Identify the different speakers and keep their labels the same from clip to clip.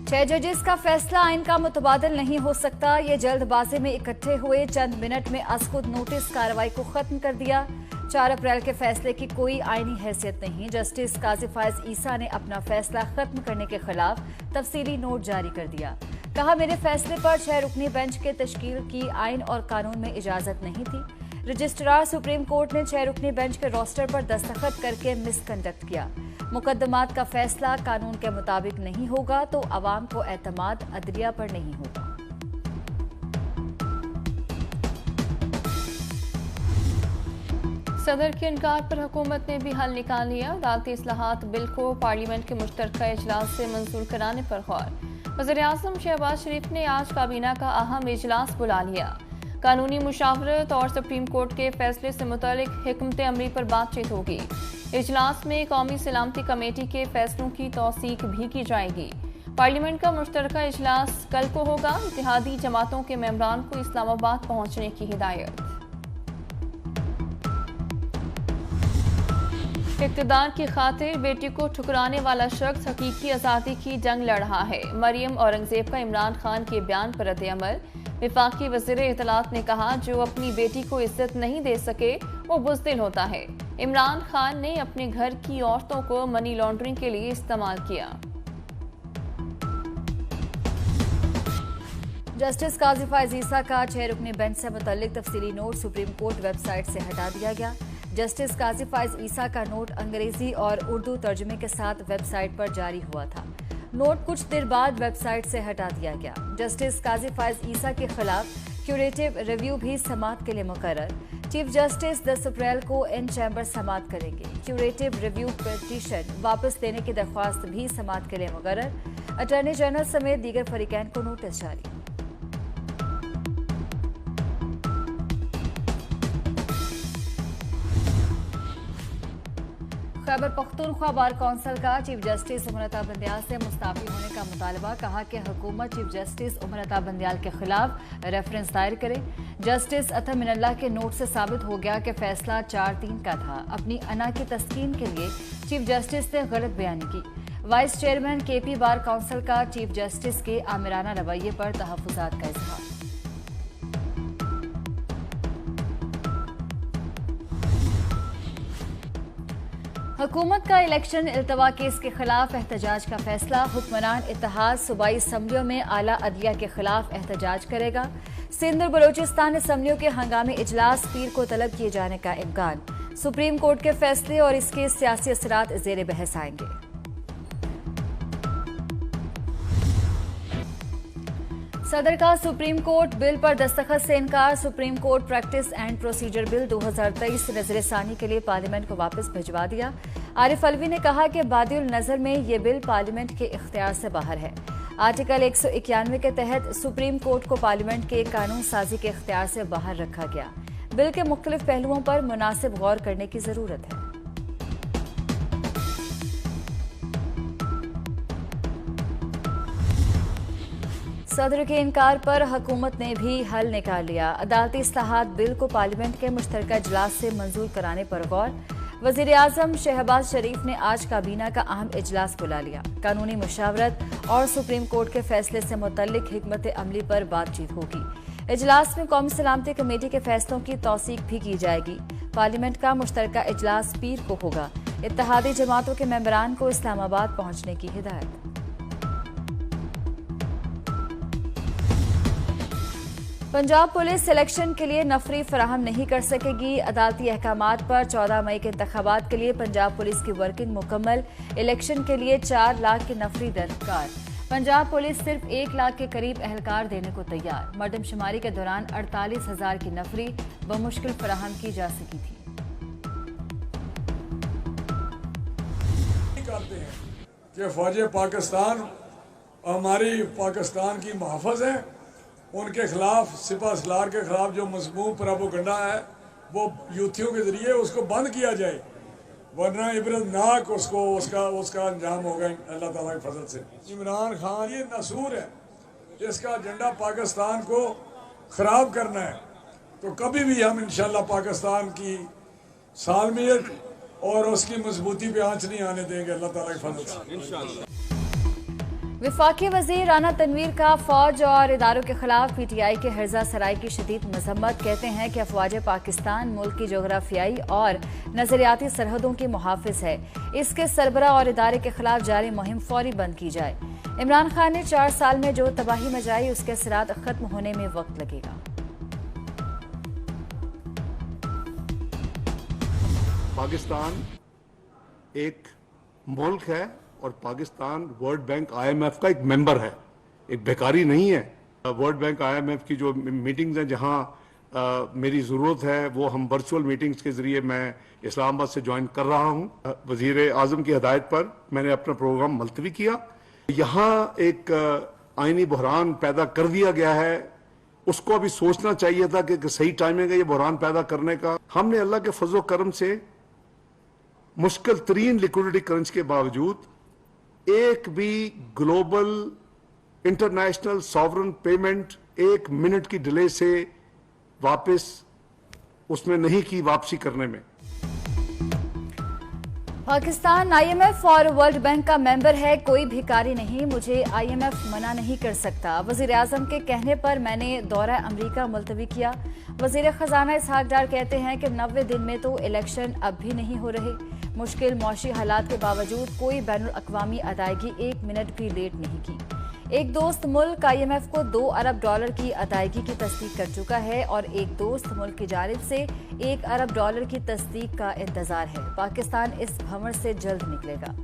Speaker 1: 6 जजेस का फैसला आइन का मुतबादल नहीं हो सकता। ये जल्दबाजी में इकट्ठे हुए चंद मिनट में अज़खुद नोटिस कार्रवाई को खत्म कर दिया। 4 अप्रैल के फैसले की कोई आईनी हैसियत नहीं। जस्टिस काजी फायज ईसा ने अपना फैसला खत्म करने के खिलाफ तफसीली नोट जारी कर दिया। कहा, मेरे फैसले पर 6 रुकनी बेंच के तश्कील की आइन और कानून में इजाजत नहीं थी। रजिस्ट्रार सुप्रीम कोर्ट ने 6 रुकनी बेंच के रोस्टर पर दस्तखत करके मिसकंडक्ट किया। मुकदमात का फैसला कानून के मुताबिक नहीं होगा तो अवाम को एतमाद अदलिया पर नहीं होगा।
Speaker 2: सदर के इनकार पर हुकूमत ने भी हल निकाल लिया। अदालती इस्लाहात बिल को पार्लियामेंट के मुश्तरका इजलास से मंजूर कराने पर गौर। वज़ीर-ए-आज़म शहबाज शरीफ ने आज काबीना का अहम इजलास बुला लिया। कानूनी मुशावरत और सुप्रीम कोर्ट के फैसले से मुतालिक हिकमत अमली पर बातचीत होगी। इजलास में कौमी सलामती कमेटी के फैसलों की तौसीक भी की जाएगी। पार्लियामेंट का मुश्तरका इजलास कल को होगा। इत्तेहादी जमातों के मेंबरान को इस्लामाबाद पहुंचने की हिदायत। इक़्तिदार की खातिर बेटी को ठुकराने वाला शख्स हकीकी आज़ादी की जंग लड़ रहा है। मरियम औरंगजेब का इमरान खान के बयान पर रद्द-ए-अमल। विफाकी वज़ीर इत्तलात ने कहा, जो अपनी बेटी को इज्जत नहीं दे सके वो बुज़दिल होता है। इमरान खान ने अपने घर की औरतों को मनी लॉन्ड्रिंग के लिए इस्तेमाल किया।
Speaker 1: जस्टिस काजी फायज ईसा का 6 रुकनी बेंच से मुतल्लिक तफसीली नोट सुप्रीम कोर्ट वेबसाइट से हटा दिया गया। जस्टिस काजी फायज ईसा का नोट अंग्रेजी और उर्दू तर्जुमे के साथ वेबसाइट पर जारी हुआ था। नोट कुछ देर बाद वेबसाइट से हटा दिया गया। जस्टिस काजी फायज ईसा के खिलाफ क्यूरेटिव रिव्यू भी समाअत के लिए मुकर्रर। चीफ जस्टिस 10 अप्रैल को इन चैम्बर समाअत करेंगे। क्यूरेटिव रिव्यू पिटीशन वापस लेने की दरख्वास्त भी समाअत के लिए मुकर्रर। अटॉर्नी जनरल समेत दीगर फरीकैन को नोटिस जारी। खैबर पख्तूनख्वा बार कौंसिल का चीफ जस्टिस उमर अता बंदियाल से मुस्ताफी होने का मुतालबा। कहा कि हुकूमत चीफ जस्टिस उमर अता बंदियाल के खिलाफ रेफरेंस दायर करे। जस्टिस अता मिनल्ला के नोट से साबित हो गया कि फैसला 4-3 का था। अपनी अना की तस्कीन के लिए चीफ जस्टिस ने गलत बयानी की। Vice chairman KP bar council का चीफ जस्टिस के आमिराना रवैये पर तहफ्फुजात का इजहार। हुकूमत का इलेक्शन इल्तवा केस के खिलाफ एहतजाज का फैसला। हुक्मरान इत्तेहाद सूबाई असम्बलियों में आला अदलिया के खिलाफ एहतजाज करेगा। सिंध और बलोचिस्तान असम्बलियों के हंगामी इजलास पीर को तलब किए जाने का इम्कान। सुप्रीम कोर्ट के फैसले और इसके सियासी असरात ज़ेर बहस आएंगे। सदर का सुप्रीम कोर्ट बिल पर दस्तखत से इनकार। Supreme court practice and procedure bill 2023 नजरसानी के लिए पार्लियामेंट को वापस भिजवा दिया। आरिफ अलवी ने कहा कि बादिउल नजर में ये बिल पार्लियामेंट के इख्तियार से बाहर है। आर्टिकल 191 के तहत सुप्रीम कोर्ट को पार्लियामेंट के कानून साजी के इख्तियार से बाहर रखा गया। बिल के मुख्तलिफ पहलुओं पर मुनासिब गौर करने की जरूरत है। सदर के इनकार पर हुकूमत ने भी हल निकाल लिया। अदालती इस्लाहात बिल को पार्लियामेंट के मुश्तरका इजलास से मंजूर कराने पर गौर। वज़ीर-ए-आज़म शहबाज शरीफ ने आज काबीना का अहम इजलास बुला लिया। कानूनी मुशावरत और सुप्रीम कोर्ट के फैसले से मुतल्लिक हिकमत अमली पर बातचीत होगी। इजलास में कौमी सलामती कमेटी के फैसलों की तौसीक भी की जाएगी। पार्लियामेंट का मुश्तरका इजलास पीर को होगा। इत्तेहादी जमातों के मेंबरान को इस्लामाबाद पहुंचने की हिदायत। पंजाब पुलिस सिलेक्शन के लिए नफरी फराहम नहीं कर सकेगी। अदालती अहकामात पर 14 मई के इंतखाबात के लिए पंजाब पुलिस की वर्किंग मुकम्मल। इलेक्शन के लिए 4 लाख की नफरी दरकार। पंजाब पुलिस सिर्फ 1 लाख के करीब एहलकार देने को तैयार। मर्दमशुमारी के दौरान 48,000 की नफरी बमुश्किल फराहम की जा सकी थी।
Speaker 3: करते हैं कि फौज पाकिस्तान हमारी पाकिस्तान की मुहाफ़िज़ है, उनके खिलाफ सिपा सलार के खिलाफ जो मज़मूम प्रोपेगेंडा है वो यूथियों के जरिए उसको बंद किया जाए, वरना इबरतनाक उसका अंजाम होगा अल्लाह ताला के फजल से। इमरान खान ये नसूर है, इसका एजेंडा पाकिस्तान को ख़राब करना है। तो कभी भी हम इंशाल्लाह पाकिस्तान की सालमियत और उसकी मजबूती पे आंच नहीं आने देंगे अल्लाह ताला के फजल से।
Speaker 1: वफाकी वजीर राना तनवीर का फौज और इदारों के खिलाफ पीटीआई के हर्जा सराय की शदीद मजम्मत। कहते हैं कि अफवाज पाकिस्तान मुल्क की जोग्राफियाई और नजरियाती सरहदों की मुहाफिज है। इसके सरबरा और इदारे के खिलाफ जारी मुहिम फौरी बंद की जाए। इमरान खान ने 4 साल में जो तबाही मचाई उसके असरात खत्म होने में वक्त लगेगा।
Speaker 4: पाकिस्तान एक मुल्क है और पाकिस्तान वर्ल्ड बैंक IMF का एक मेंबर है, एक बेकारी नहीं है। वर्ल्ड बैंक IMF की जो मीटिंग्स हैं जहां मेरी ज़रूरत है वो हम वर्चुअल मीटिंग्स के ज़रिए मैं इस्लामाबाद से ज्वाइन कर रहा हूं। वज़ीर आज़म की हिदायत पर मैंने अपना प्रोग्राम मुलतवी किया। यहाँ एक आईनी बहरान पैदा कर दिया गया है, उसको अभी सोचना चाहिए था कि सही टाइमिंग है ये बहरान पैदा करने का। हमने अल्लाह के फजल करम से मुश्किल तरीन लिक्विडिटी क्रंच के बावजूद एक भी global international sovereign payment 1 minute की डिले से वापस उसमें नहीं की, वापसी करने में।
Speaker 1: पाकिस्तान IMF और वर्ल्ड बैंक का मेंबर है, कोई भिखारी नहीं, मुझे IMF मना नहीं कर सकता। वजीर आजम के कहने पर मैंने दौरा अमरीका मुलतवी किया। वजीर खजाना इसहाक डार कहते हैं कि 90 दिन में तो इलेक्शन अब भी नहीं हो रहे। मुश्किल मौशी हालात के बावजूद कोई बैनुल अक़वामी अदायगी 1 मिनट भी लेट नहीं की। एक दोस्त मुल्क IMF को $2 अरब की अदायगी की तस्दीक कर चुका है और एक दोस्त मुल्क की जानिब से $1 अरब की तस्दीक का इंतजार है। पाकिस्तान इस भंवर से जल्द निकलेगा।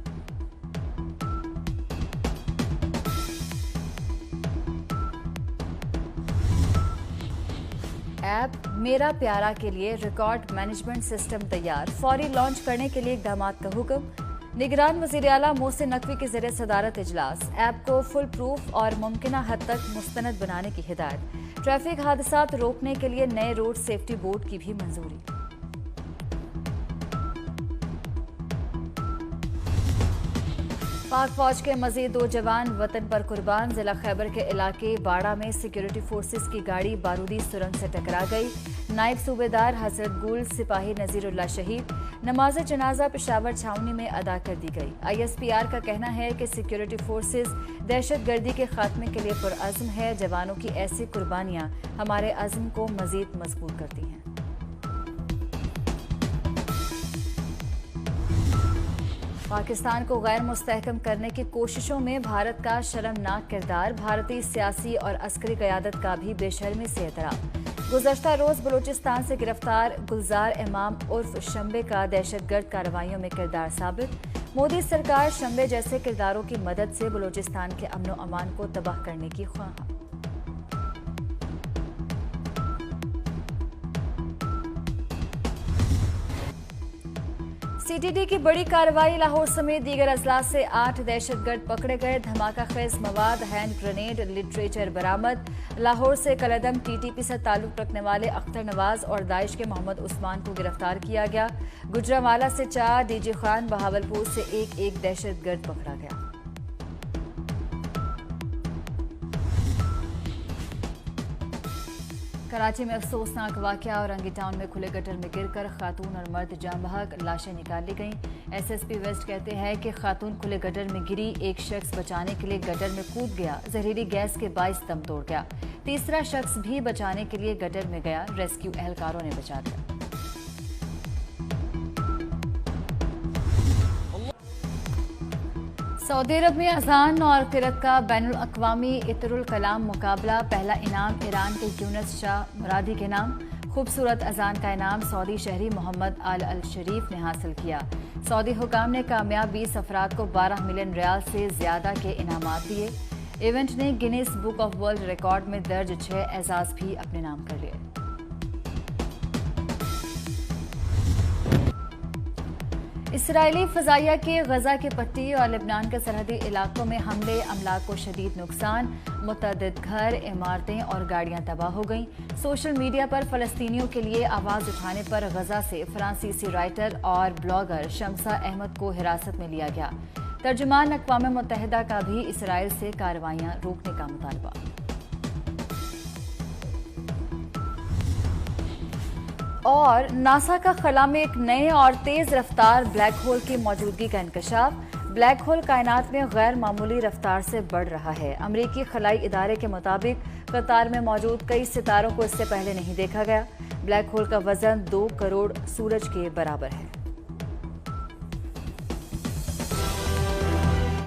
Speaker 1: ऐप मेरा प्यारा के लिए रिकॉर्ड मैनेजमेंट सिस्टम तैयार, फौरी लॉन्च करने के लिए इक़दाम का हुक्म। निगरान वज़ीर आला मोहसिन नकवी के ज़रिए सदारत इजलास। ऐप को फुल प्रूफ और मुमकिना हद तक मुस्तनद बनाने की हिदायत। ट्रैफिक हादसात रोकने के लिए नए रोड सेफ्टी बोर्ड की भी मंजूरी। पाक फौज के मजीद 2 जवान वतन पर कुर्बान। जिला खैबर के इलाके बाड़ा में सिक्योरिटी फोर्सेस की गाड़ी बारूदी सुरंग से टकरा गई। नायब सूबेदार हजरत गुल सिपाही नजीरुल्लाह शहीद। नमाज जनाजा पेशावर छावनी में अदा कर दी गई। ISPR का कहना है कि सिक्योरिटी फोर्सेस दहशतगर्दी के खात्मे के लिए पुरअज़्म है। जवानों की ऐसी कुर्बानियां हमारे अज़्म को मजीद मजबूत करती हैं। पाकिस्तान को गैर मुस्तहकम करने की कोशिशों में भारत का शर्मनाक किरदार। भारतीय सियासी और अस्करी क़यादत का भी बेशर्मी से एतराफ़। गुज़श्ता रोज़ बलूचिस्तान से गिरफ्तार गुलजार इमाम उर्फ शंबे का दहशतगर्द कार्रवाइयों में किरदार साबित। मोदी सरकार शंबे जैसे किरदारों की मदद से बलूचिस्तान के अमन व अमान को तबाह करने की ख्वाह। CTD की बड़ी कार्रवाई। लाहौर समेत दीगर अजला से 8 दहशतगर्द पकड़े गए। धमाका खेज मवाद, हैंड ग्रेनेड, लिटरेचर बरामद। लाहौर से कलदम TTP से ताल्लुक रखने वाले अख्तर नवाज और दाइश के मोहम्मद उस्मान को गिरफ्तार किया गया। गुजरांवाला से 4, DG खान बहावलपुर से एक दहशतगर्द पकड़ा गया। कराची में अफसोसनाक वाकया। औरंगी टाउन में खुले गटर में गिरकर खातून और मर्द जाँ बहक, लाशें निकाल ली गईं। SSP वेस्ट कहते हैं कि खातून खुले गटर में गिरी, एक शख्स बचाने के लिए गटर में कूद गया, जहरीली गैस के बाइस दम तोड़ गया। तीसरा शख्स भी बचाने के लिए गटर में गया, रेस्क्यू एहलकारों ने बचा दिया। सऊदी अरब में अजान और किरत का बैनुल अक़वामी इतरुल कलाम मुकाबला। पहला इनाम ईरान के यूनुस शाह मुरादी के नाम। खूबसूरत अजान का इनाम सऊदी शहरी मोहम्मद अल शरीफ ने हासिल किया। सऊदी हुकाम ने कामयाब 20 अफराद को 12 मिलियन रियाल से ज्यादा के इनामात दिए। इवेंट ने Guinness book of world record में दर्ज 6 एजाज भी अपने नाम कर लिए। इसराइली फजाइया के गजा की पट्टी और लेबनान के सरहदी इलाकों में हमले, अमलाक को शदीद नुकसान। मुतअद्दिद घर, इमारतें और गाड़ियां तबाह हो गईं। सोशल मीडिया पर फलस्तीनियों के लिए आवाज उठाने पर गजा से फ्रांसीसी राइटर और ब्लॉगर शमसा अहमद को हिरासत में लिया गया। तर्जुमान अक़वाम मुत्तहिदा का भी इसराइल से कार्रवाइयां रोकने का मुतालबा। और नासा का खला में एक नए और तेज रफ्तार ब्लैक होल की मौजूदगी का इंकशाफ। ब्लैक होल कायनात में गैर मामूली रफ्तार से बढ़ रहा है। अमेरिकी खलाई इदारे के मुताबिक कतार में मौजूद कई सितारों को इससे पहले नहीं देखा गया। ब्लैक होल का वजन 2 करोड़ सूरज के बराबर है।